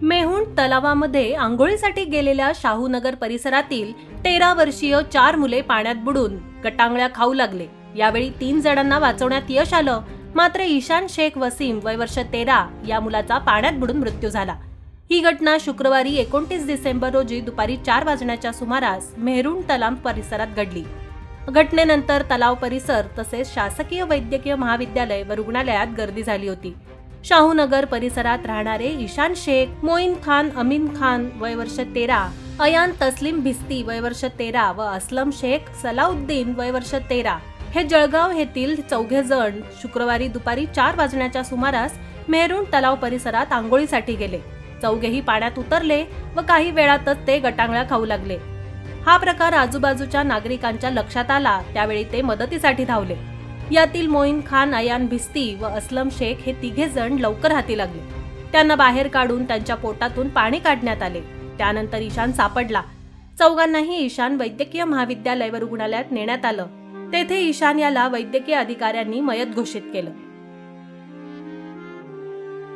मेहुण तलावामध्ये आंघोळीसाठी गेलेल्या शाहूनगर परिसरातील 13 वर्षीय 4 मुले पाण्यात बुडून गटांगळ्या खाऊ लागले। यावेळी 3 जणांना वाचवण्यात यश आलं, मात्र ईशान शेख वसीम वय वर्ष 13 या मुलाचा पाण्यात बुडून मृत्यू झाला। ही घटना शुक्रवारी 29 डिसेंबर रोजी दुपारी 4 वाजण्याच्या सुमारास मेहरुण तलाव परिसरात घडली। घटनेनंतर तलाव परिसर तसेच शासकीय वैद्यकीय महाविद्यालय व रुग्णालयात गर्दी झाली होती। शाहूनगर परिसरात राहणारे ईशान शेख, मोईन खान अमीन खान वय वर्ष 13, अयान तस्लीम भिस्ती वय वर्ष 13 व असलम शेख सलाउद्दीन वय वर्ष 13 हे जळगाव येथील 4 जण शुक्रवारी दुपारी 4 वाजण्याच्या सुमारास मेहरुण तलाव परिसरात आंघोळीसाठी गेले। चौघेही पाण्यात उतरले व काही वेळातच ते गटांगळ्या खाऊ लागले। हा प्रकार आजूबाजूच्या नागरिकांच्या लक्षात आला, त्यावेळी ते मदतीसाठी धावले। यातील मोईन खान, अयान भिस्ती व असलम शेख हे 3 जण लवकर हाती लागले। त्यांना बाहेर काढून त्यांच्या पोटातून पाणी काढण्यात आले। त्यानंतर ईशान सापडला। चौघांनाही ईशान वैद्यकीय महाविद्यालय व रुग्णालयात नेण्यात आलं। तेथे ईशान याला वैद्यकीय अधिकाऱ्यांनी मयत घोषित केलं।